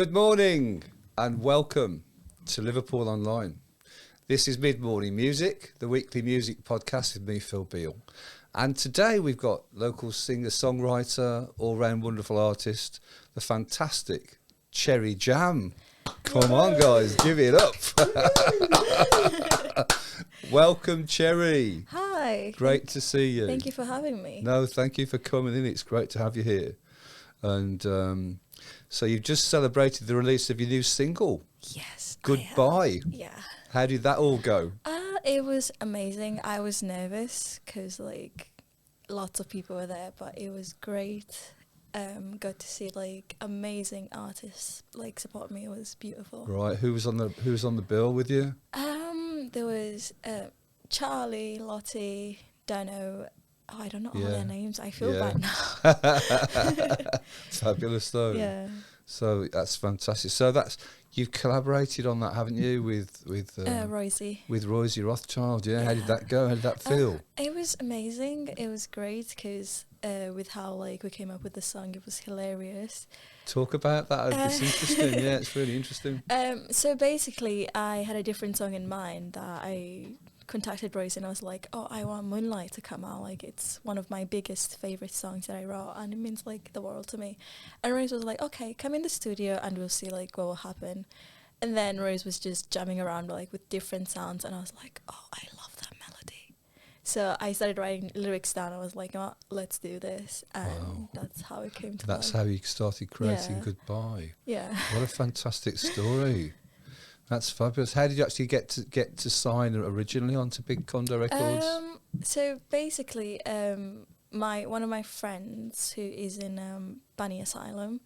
Good morning and welcome to Liverpool Online. This is Mid Morning Music, the weekly music podcast with me, Phil Beale. And today we've got local singer-songwriter, all-round wonderful artist, the fantastic Cherry Jam. Come on, guys, give it up. Welcome, Cherry. Hi. Great to see you. Thank you for having me. No, thank you for coming in. It's great to have you here. And so you've just celebrated the release of your new single. Yes. Goodbye. Yeah. How did that all go? It was amazing. I was nervous because lots of people were there, but it was great. Got to see amazing artists support me. It was beautiful. Right. Who was on the bill with you? There was Charlie, Lottie, Dano. I don't know all their names. I feel bad now. Fabulous though. Yeah. So that's fantastic. So you've collaborated on that, haven't you, with Rosie. With Rosie Rothschild? Yeah. How did that go? How did that feel? It was amazing. It was great because with how we came up with the song, it was hilarious. Talk about that. It's interesting. Yeah, it's really interesting. So basically, I had a different song in mind that I contacted Rosie and I was like, oh, I want Moonlight to come out. It's one of my biggest favorite songs that I wrote and it means the world to me. And Rose was like, okay, come in the studio and we'll see what will happen. And then Rose was just jamming around with different sounds and I was like, oh, I love that melody. So I started writing lyrics down. I was like, oh, let's do this. And that's how it came to That's life. how you started creating Goodbye. Yeah. What a fantastic story. That's fabulous. How did you actually get to sign originally onto Big Condo Records? So basically, one of my friends who is in Bunny Asylum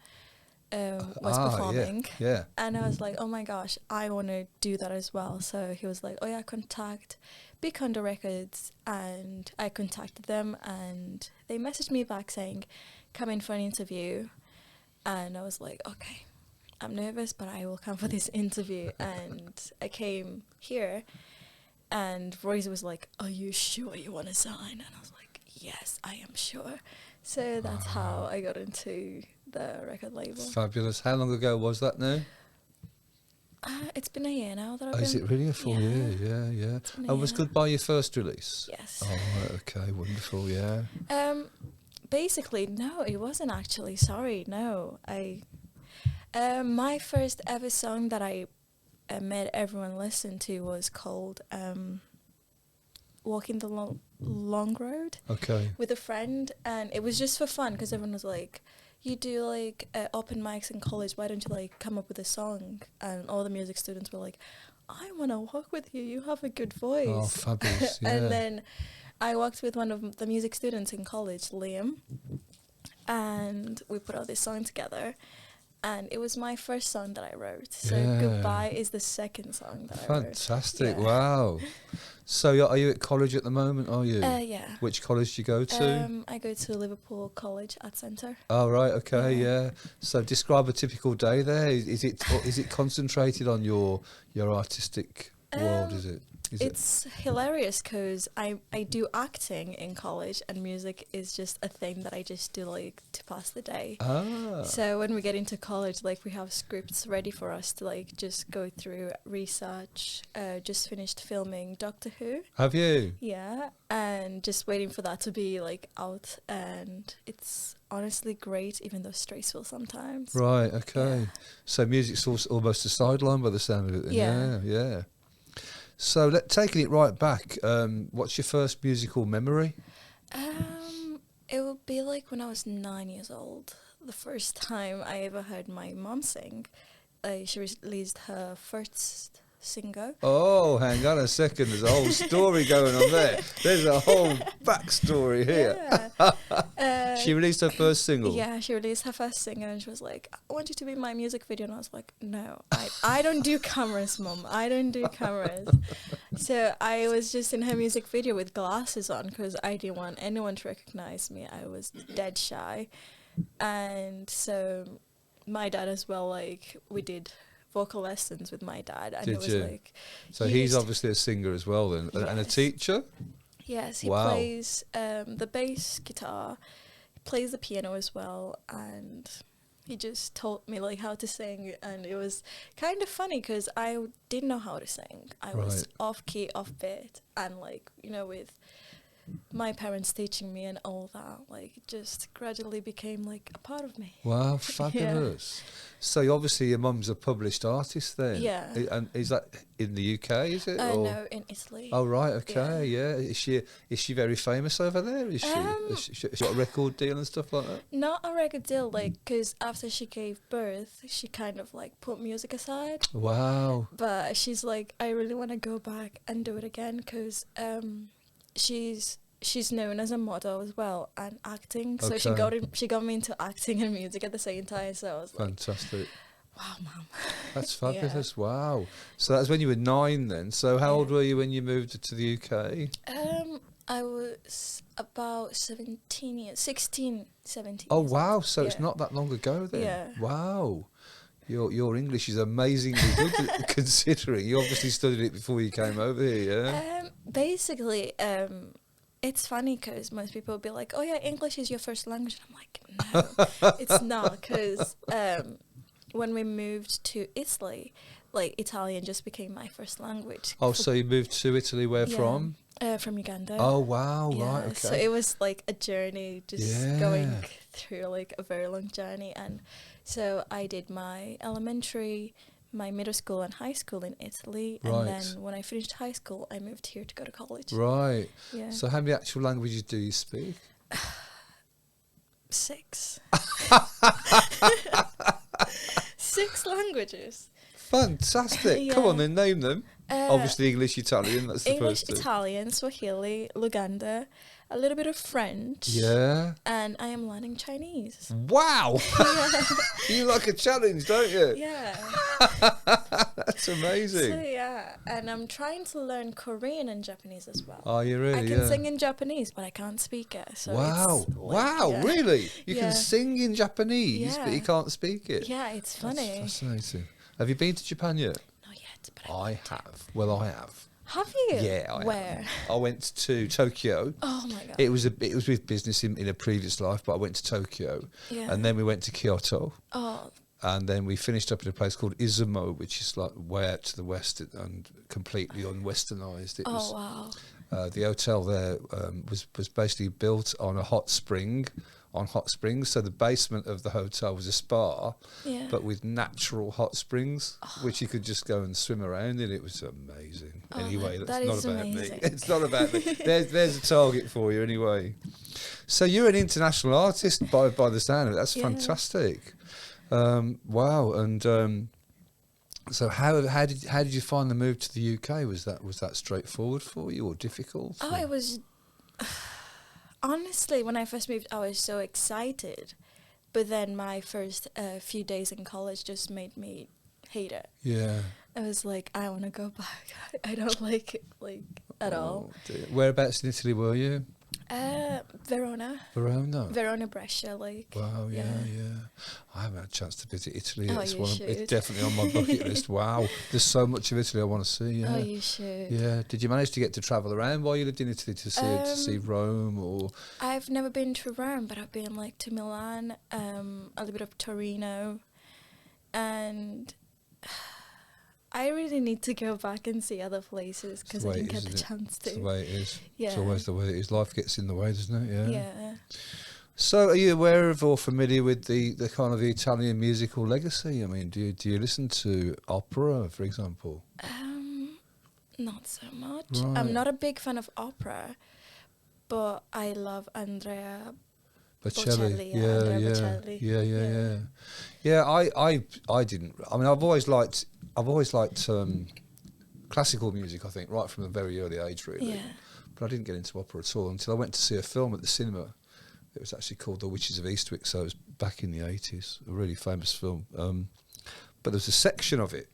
was performing. Yeah. And I was like, oh my gosh, I want to do that as well. So he was like, oh yeah, contact Big Condo Records. And I contacted them and they messaged me back saying, come in for an interview. And I was like, okay. I'm nervous, but I will come for this interview. And I came here and Royce was like, are you sure you want to sign? And I was like, yes, I am sure. So that's how I got into the record label. Fabulous. How long ago was that now? It's been a year now that I've been... Is it really a full year? Yeah. And was Goodbye your first release? Yes. Oh, right, okay, wonderful, yeah. Basically, no, it wasn't actually. Sorry, no. My first ever song that I made everyone listen to was called Walking the Long Road. Okay. With a friend, and it was just for fun because everyone was like, you do open mics in college, why don't you come up with a song? And all the music students were like, I want to walk with you, you have a good voice. Oh, fabulous, yeah. And then I walked with one of the music students in college, Liam, and we put out this song together. And it was my first song that I wrote. So Goodbye is the second song that I wrote. Fantastic, wow. So are you at college at the moment, are you? Yeah. Which college do you go to? I go to Liverpool College Art Centre. Oh, right, okay, yeah. So describe a typical day there. Is it concentrated on your artistic world, is it? It's hilarious because I do acting in college and music is just a thing that I just do to pass the day. So when we get into college, we have scripts ready for us to just go through, research. Just finished filming Doctor Who. Have you? Yeah, and just waiting for that to be out, and it's honestly great, even though stressful sometimes. Right, okay. Yeah. So music's almost a sideline by the sound of it then. Yeah. So taking it right back, what's your first musical memory? It would be when I was 9 years old. The first time I ever heard my mom sing. She released her first single. Oh, hang on a second. There's a whole story going on there. There's a whole backstory here. Yeah. She released her first single. Yeah, she released her first single and she was like, I want you to be in my music video. And I was like, no, I don't do cameras, Mom. I don't do cameras. So I was just in her music video with glasses on because I didn't want anyone to recognize me. I was dead shy. And so my dad as well, we did vocal lessons with my dad. And Did it was you? So he's obviously a singer as well then, and a teacher? Yes, he plays the bass guitar, plays the piano as well, and he just taught me like how to sing, and it was kind of funny because I didn't know how to sing. I was Right. off key, off beat, and like with my parents teaching me and all that, like it just gradually became like a part of me. Wow, fabulous. So obviously your mum's a published artist then? Yeah. And is that in the UK, is it? or? No, in Italy. Oh, right, okay, yeah. Is she very famous over there? Is she? Has she got a record deal and stuff like that? Not a record deal, like, because after she gave birth, she kind of like put music aside. Wow. But she's like, I really want to go back and do it again because she's known as a model as well and acting. So Okay. she got me into acting and music at the same time. So I was like, Fantastic. wow, mom. That's fabulous. Wow. So that was when you were 9 then. So how old Yeah. were you when you moved to the UK? I was about 17 years, 16, 17 Oh, years wow. old. So it's Yeah. not that long ago then. Yeah. Wow. Your English is amazingly good considering you obviously studied it before you came over here, yeah? Basically, it's funny because most people will be like, oh yeah, English is your first language. And I'm like, no, it's not, because when we moved to Italy, like Italian just became my first language. Oh, so you moved to Italy, where Yeah. from? From Uganda. Oh, wow, Yeah, right, okay. so it was like a journey, just Yeah. going through like a very long journey. And so I did my elementary, my middle school and high school in Italy. Right. And then when I finished high school, I moved here to go to college. Right. Yeah. So how many actual languages do you speak? 6. 6 languages. Fantastic. Come on Yeah. then, name them. Obviously English, Italian, that's the English, first two. Italian, Swahili, Luganda, a little bit of French. Yeah. And I am learning Chinese. Wow. You like a challenge, don't you? Yeah. That's amazing. So yeah, and I'm trying to learn Korean and Japanese as well. Are you really? I can Yeah. sing in Japanese, but I can't speak it. So Wow. it's like, Wow, yeah. really? You Yeah. can sing in Japanese, but you Yeah. can't speak it? Yeah, it's That's funny. fascinating. Have you been to Japan yet? Not yet, but I have. Well, I have. have you? Yeah, I Where? have. I went to Tokyo. Oh my god. It was with business in a previous life, but I went to Tokyo, Yeah. and then we went to Kyoto, Oh, and then we finished up at a place called Izumo, which is like way out to the west and completely unwesternized. It oh was wow. the hotel there was basically built on a hot spring. On hot springs, so the basement of the hotel was a spa, Yeah. but with natural hot springs, which you could just go and swim around in. It was amazing. Oh, Anyway, that that's not is about amazing. me. It's not about me. There's a target for you anyway. So you're an international artist by the sound of it. That's Yeah. fantastic. Wow. And so how did you find the move to the UK? Was that straightforward for you or difficult? Oh, it was. Honestly, when I first moved, I was so excited, but then my first few days in college just made me hate it. Yeah. I was like, I want to go back. I don't like it, at all. Oh, dear. Whereabouts in Italy were you? Verona, Verona. Brescia, like. Wow, yeah. Yeah. I haven't had a chance to visit Italy. Oh, It's you it's should. definitely on my bucket list. Wow, there's so much of Italy I want to see. Yeah. Oh, you should. Yeah. Did you manage to get to travel around while you lived in Italy to see Rome or? I've never been to Rome, but I've been like to Milan, a little bit of Torino, and I really need to go back and see other places because I didn't get the chance It's the to. way it is. Yeah. It's always the way it is. Life gets in the way, doesn't it? Yeah. Yeah. So, are you aware of or familiar with the kind of the Italian musical legacy? I mean, do you listen to opera, for example? Not so much. Right. I'm not a big fan of opera, but I love Andrea Bocelli, Yeah, Andrea yeah, Bocelli. yeah. Yeah, I didn't. I mean, I've always liked classical music. I think right from a very early age, really. Yeah. But I didn't get into opera at all until I went to see a film at the cinema. It was actually called The Witches of Eastwick, so it was back in the 80s, a really famous film. But there was a section of it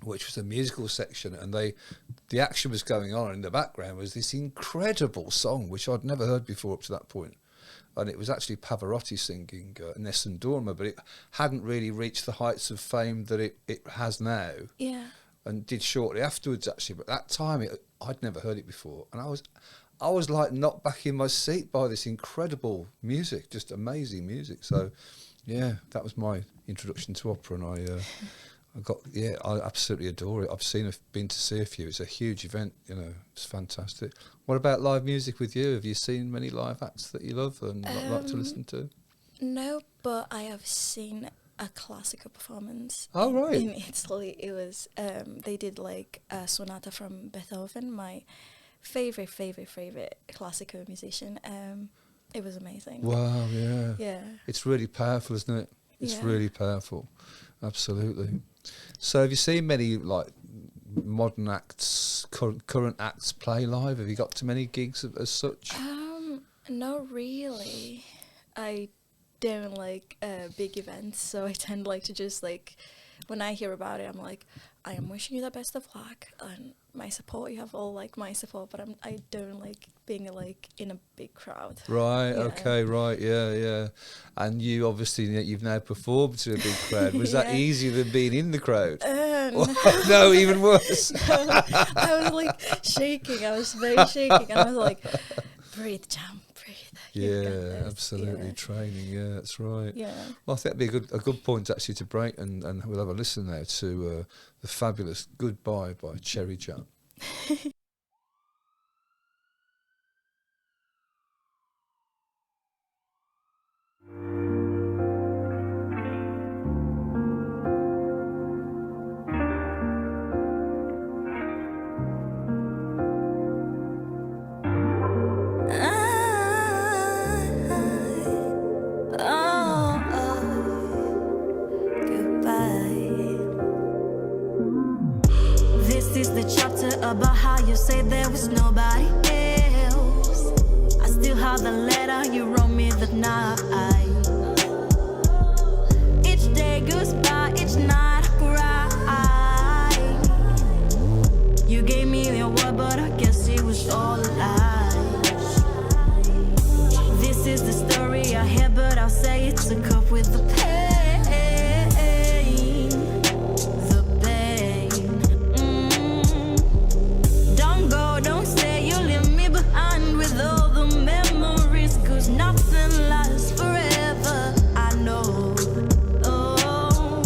which was a musical section, and the action was going on, and in the background was this incredible song which I'd never heard before up to that point. And it was actually Pavarotti singing Nessun Dorma, but it hadn't really reached the heights of fame that it has now, Yeah. and did shortly afterwards actually. But at that time I'd never heard it before, and I was like knocked back in my seat by this incredible music, just amazing music. So Yeah, that was my introduction to opera, and I absolutely adore it. Been to see a few. It's a huge event, you know. It's fantastic. What about live music with you? Have you seen many live acts that you love and like to listen to? No, but I have seen a classical performance. Oh, right. In Italy. It was they did like a sonata from Beethoven, my favorite classical musician. It was amazing. Wow, yeah. Yeah. It's really powerful, isn't it? It's really powerful. Absolutely. So have you seen many like modern acts, current acts play live? Have you got to many gigs as such? Not really. I don't like big events, so I tend like to just like, when I hear about it, I'm like, I am wishing you the best of luck and my support. You have all like my support, but I don't like being like in a big crowd. Right. Yeah. Okay. Right. Yeah. And you obviously you've now performed to a big crowd. Was that easier than being in the crowd? No, even worse. No, I was like shaking. I was very shaking, and I was like, breathe, Jam, breathe. Yeah, absolutely. Yeah. Training. Yeah, that's right. Yeah. Well, I think that'd be a good point actually to break, and we'll have a listen now to the fabulous "Goodbye" by Cherry Jam. About how you say there was nobody else. I still have the letter you wrote me that night. Each day goes by, each night I cry. You gave me your word, but I guess it was all lies. This is the story I hear, but I'll say it to cope with the pain. Nothing lasts forever, I know. Oh,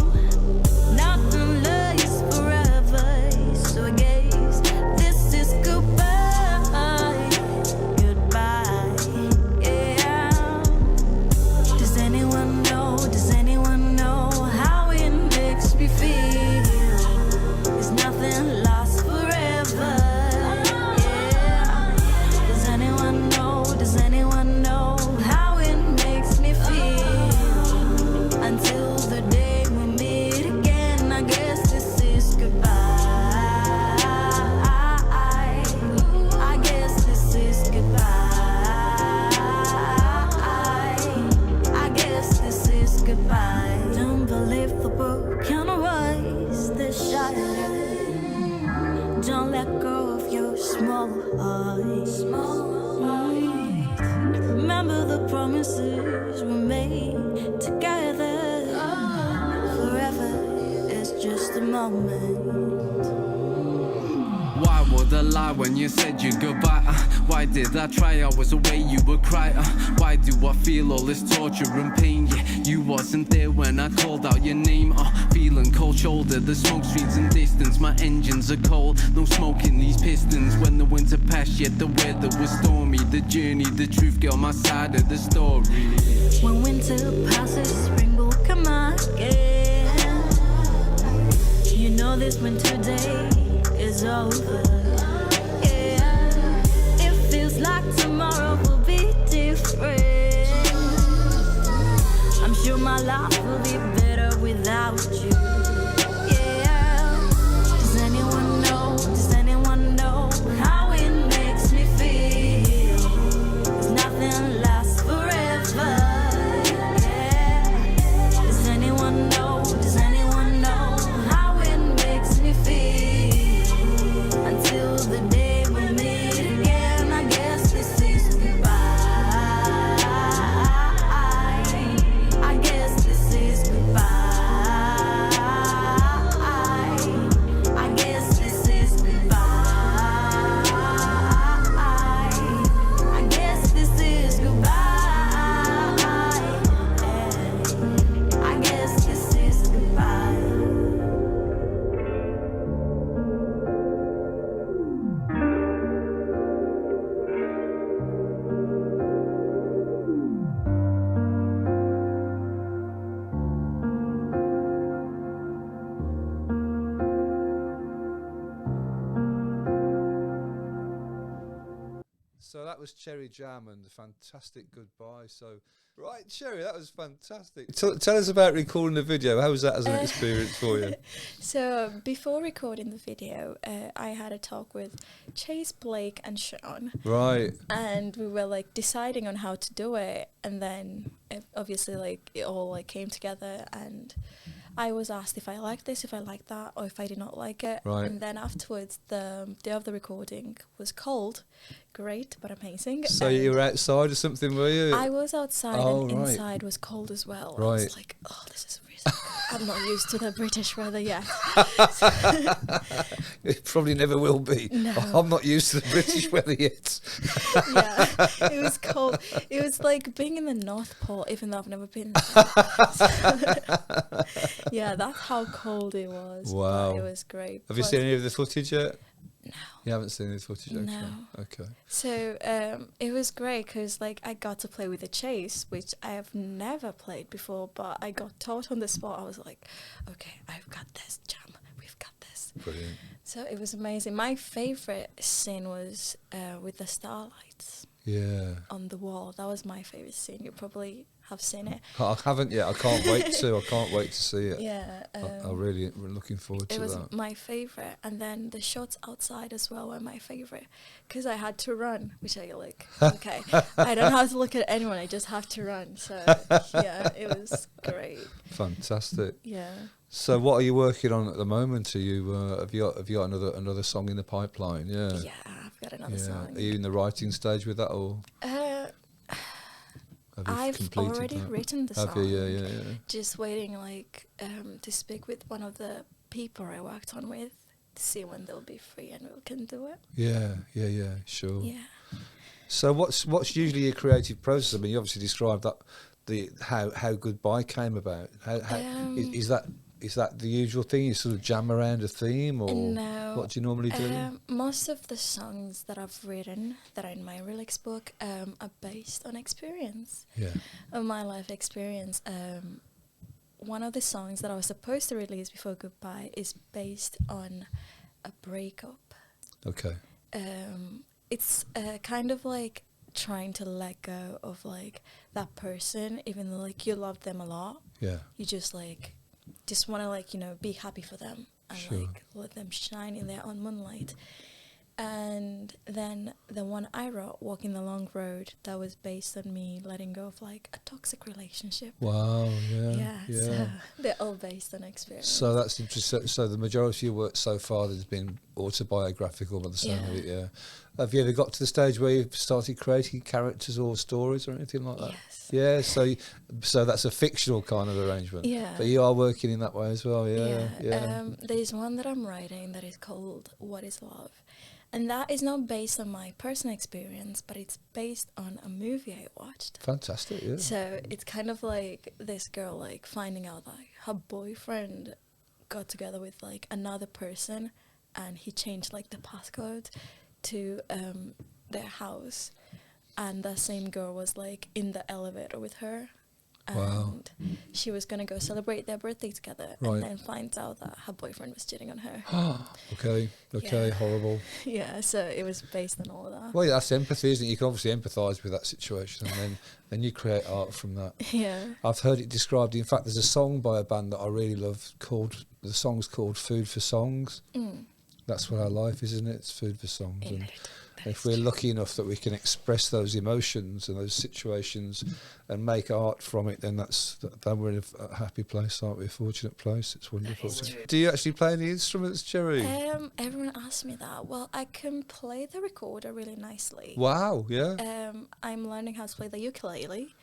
nothing lasts forever. So I guess this is goodbye, goodbye. Yeah. Does anyone know? Does anyone know how it makes me feel? 'Cause nothing lasts forever. Yeah. Does anyone know? Does anyone know? Don't let go of your small eyes. Remember the promises we made together. Forever is just a moment. Why would I lie when you said your goodbye? Why did I try? I was away, you would cry. Why do I feel all this torture and pain? Yeah, you wasn't there when I called out your name. Feeling cold shoulder, the smoke streams in distance. My engines are cold, no smoke in these pistons. When the winter passed, yet the weather was stormy. The journey, the truth, girl, my side of the story. When winter passes, spring will come again. You know this winter day is over. Yeah, it feels like tomorrow will be different. I'm sure my life will be better without you. Yeah. Does anyone know? Does anyone know how it makes me feel? 'Cause nothing lasts forever. Yeah. Does anyone know? Does anyone know how it makes me feel? Until the day we meet again, I guess this is goodbye. I guess this is goodbye. So that was Cherry Jam and the fantastic Goodbye. So, right, Cherry, that was fantastic. Tell us about recording the video. How was that as an experience for you? So before recording the video, I had a talk with Chase, Blake, and Sean. Right. And we were like deciding on how to do it, and then obviously like it all like came together, and I was asked if I liked this, if I liked that, or if I did not like it. Right. And then afterwards, the day of the recording was cold, great but amazing. So And you were outside or something, were you? I was outside, Oh, and right. inside was cold as well. I Right. was like, oh, this is freezing. I'm not used to the British weather yet. It probably never will be. No. I'm not used to the British weather yet. Yeah, it was cold. It was like being in the North Pole, even though I've never been there. Yeah, that's how cold it was. but Wow. it was great. Have you But seen any of the footage yet? No. You haven't seen any footage? Okay. No. Okay. So it was great because like I got to play with the Chase, which I have never played before, but I got taught on the spot. I was like, okay, I've got this, Jam. We've got this. Brilliant. So it was amazing. My favorite scene was with the starlights Yeah. on the wall. That was my favorite scene. You probably have seen it. I haven't yet. I can't wait to. I can't wait to see it. Yeah. We're looking forward It to was that. my favorite, and then the shots outside as well were my favorite because I had to run, which I like. Okay, I don't have to look at anyone; I just have to run. So yeah, it was great. Fantastic. Yeah. So, what are you working on at the moment? Are you have you got another song in the pipeline? Yeah. Yeah, I've got another Yeah. song. Are you in the writing stage with that, or have you I've completed already that? written the Have song. you? Yeah. Just waiting, like, to speak with one of the people I worked on with to see when they'll be free and we can do it. Yeah. Sure. Yeah. So, what's usually your creative process? I mean, you obviously described that how Goodbye came about. How is that the usual thing? You sort of jam around a theme, or No. what do you normally do? Most of the songs that I've written that are in my lyrics book are based on experience, Yeah. on my life experience. One of the songs that I was supposed to release before Goodbye is based on a breakup. Okay. It's kind of like trying to let go of like that person, even though like you love them a lot. Yeah. You just want to like, you know, be happy for them and Sure. like let them shine in their own moonlight. And then the one I wrote, Walking the Long Road, that was based on me letting go of like a toxic relationship. Wow. Yeah. So they're all based on experience. So that's interesting. So the majority of your work so far has been autobiographical by the sound of it, yeah. Have you ever got to the stage where you've started creating characters or stories or anything like that? Yes. Yeah, so that's a fictional kind of arrangement. Yeah. But you are working in that way as well, yeah. There's one that I'm writing that is called What is Love? And that is not based on my personal experience, but it's based on a movie I watched. Fantastic, yeah. So it's kind of like this girl like finding out like her boyfriend got together with like another person, and he changed like the passcode to their house, and the same girl was like in the elevator with her, and Wow. she was gonna go celebrate their birthday together, Right. and then finds out that her boyfriend was cheating on her. Okay, Yeah. horrible. Yeah, so it was based on all of that. Well, yeah, that's empathy, isn't it? You can obviously empathise with that situation, and then you create art from that. Yeah. I've heard it described. In fact, there's a song by a band that I really love the song's called Food for Songs. That's what our life is, isn't it? It's food for songs. Yeah, And that if is we're true. lucky enough that we can express those emotions and those situations and make art from it, then then we're in a happy place, aren't we? A fortunate place. It's wonderful. is true. Do you actually play any instruments, Cherry? Everyone asks me that. Well, I can play the recorder really nicely. Wow, yeah. I'm learning how to play the ukulele,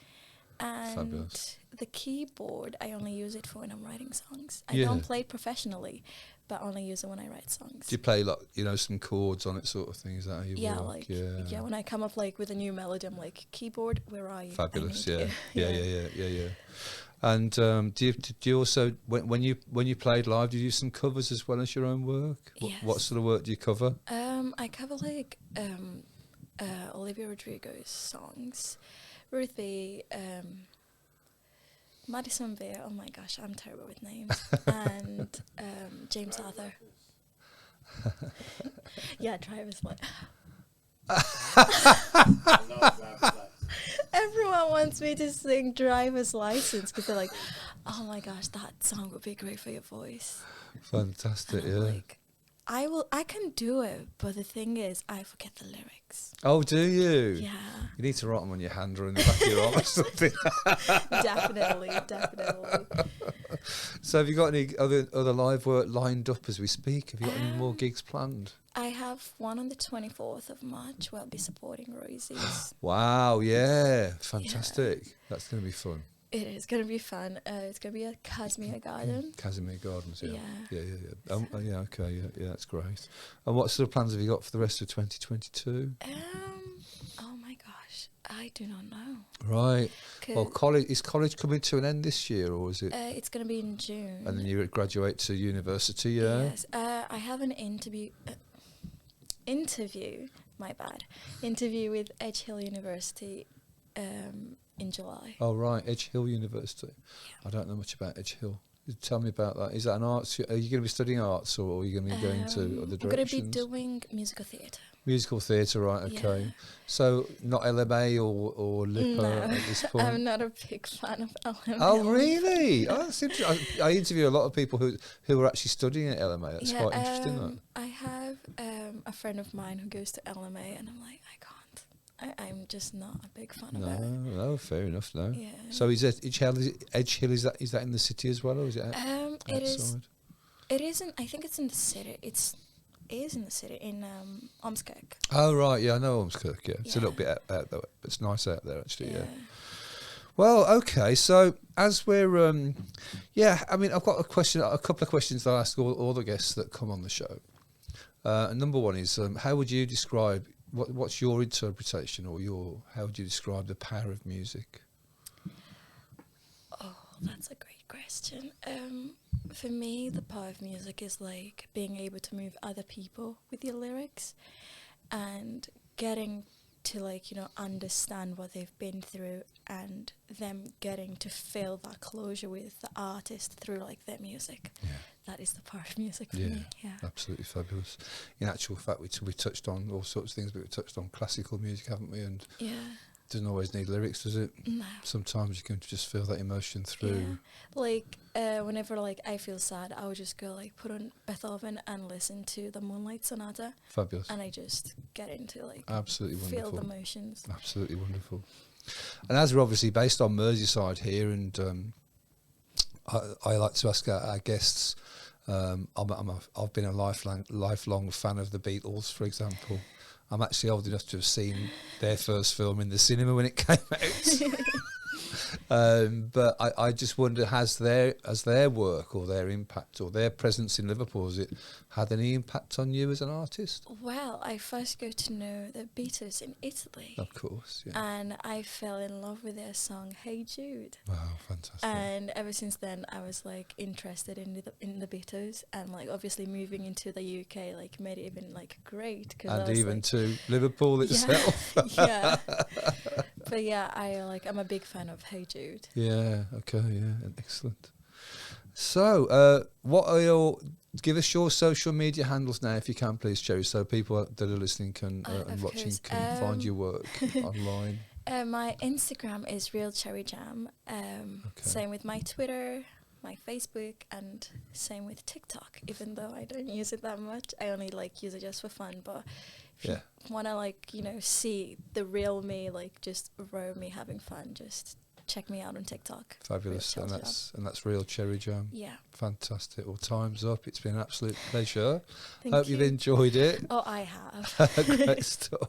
and Fabulous. the keyboard. I only use it for when I'm writing songs. I Yeah. don't play it professionally, but only use it when I write songs. Do you play like some chords on it, sort of thing? Is that how you Yeah, work? yeah. When I come up like with a new melody, I'm like, keyboard, where are you? I Fabulous, need yeah. you." Yeah. And do you also when you played live, do you do some covers as well as your own work? What Yes. sort of work do you cover? I cover like Olivia Rodrigo's songs, Ruth B, Madison Beer. Oh my gosh, I'm terrible with names. And James Arthur. Yeah, Travis. Like, Everyone wants me to sing Driver's License because they're like, oh my gosh, that song would be great for your voice. Fantastic, And I'm yeah. like, I can do it, but the thing is, I forget the lyrics. Oh, do you? Yeah, You need to write them on your hand or in the back of your arm or something. definitely. So have you got any other live work lined up as we speak? Have you got any more gigs planned? I have one on the 24th of March where I'll be supporting Rosie's. Wow, yeah. Fantastic. That's going to be fun. It is going to be fun. It's going to be at Casimir Garden. Casimir Gardens, yeah. Yeah. Yeah, okay, yeah, that's great. And what sort of plans have you got for the rest of 2022? Oh my gosh, I do not know. Right. Well, 'Cause, is college coming to an end this year, or is it? it's going to be in June. And then you graduate to university, yeah? Yes. I have an interview, with Edge Hill University in July. Oh, right, Edge Hill University. Yeah. I don't know much about Edge Hill. Tell me about that. Is that an arts? Are you going to be studying arts, or are you going to be going to other directions? I'm going to be doing musical theatre. Musical theatre, right, okay. Yeah. So not LMA or LIPA No, at this point? I'm not a big fan of LMA. Oh, really? Oh, that's interesting. I interview a lot of people who are actually studying at LMA. That's quite interesting, that. I have a friend of mine who goes to LMA, and I'm like, I can't. I'm just not a big fan of it. No, fair enough, no. Yeah. So is it Edge Hill, is that in the city as well, or is it It is. outside? It isn't. I think it's in the city. It is in the city in Omskirk. Oh, right, yeah, I know Ormskirk, yeah. It's a Yeah. little bit out there, but it's nice out there, actually, yeah. Well, okay, so as we're, I mean, I've got a couple of questions that I ask all the guests that come on the show. And number one is, how would you describe, what's your interpretation, or how would you describe the power of music? Oh, that's a great question. For me, the power of music is like being able to move other people with your lyrics and getting to understand what they've been through and them getting to feel that closure with the artist through their music. Yeah. That is the power of music for Yeah, me. Yeah. absolutely fabulous. In actual fact, we touched on all sorts of things, but we touched on classical music, haven't we? And Yeah. doesn't always need lyrics, does it? No. Sometimes you can just feel that emotion through. Yeah. Whenever I feel sad, I would just go put on Beethoven and listen to the Moonlight Sonata, Fabulous. and I just get into Absolutely feel wonderful. the emotions. Absolutely wonderful. And as we're obviously based on Merseyside here, and I like to ask our guests, I've been a lifelong fan of the Beatles, for example. I'm actually old enough to have seen their first film in the cinema when it came out. But I just wonder, has their work or their impact or their presence in Liverpool, has it had any impact on you as an artist? Well, I first got to know the Beatles in Italy, Of course, yeah. and I fell in love with their song "Hey Jude." Wow, fantastic. And ever since then, I was interested in the Beatles, and obviously moving into the UK made it even great. Cause I And was, even to Liverpool itself. yeah. But yeah, I'm a big fan of Hey Jude. Yeah, okay, yeah, excellent. So, give us your social media handles now, if you can, please, Cherry, so people that are listening and Of watching course. can find your work online. My Instagram is Real Cherry Jam. Same with my Twitter, my Facebook, and same with TikTok. Even though I don't use it that much, I only use it just for fun. But if you want to see the real me, just raw me having fun, just check me out on TikTok. Fabulous, Real and Cherry that's Real Cherry Jam. Yeah. Fantastic. Well, time's up. It's been an absolute pleasure. Thank Hope you. you've enjoyed it. Oh, I have. Great stuff.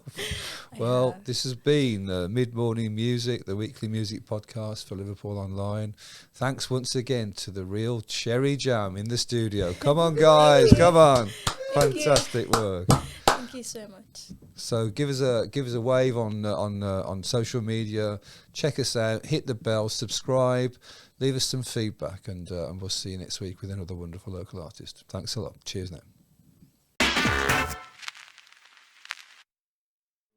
I Well, have. this has been Mid-Morning Music, the weekly music podcast for Liverpool Online. Thanks once again to the Real Cherry Jam in the studio. Come on, guys, come on. Thank you. Fantastic work. Thank you so much. So give us a wave on social media. Check us out. Hit the bell. Subscribe. Leave us some feedback, and we'll see you next week with another wonderful local artist. Thanks a lot. Cheers now.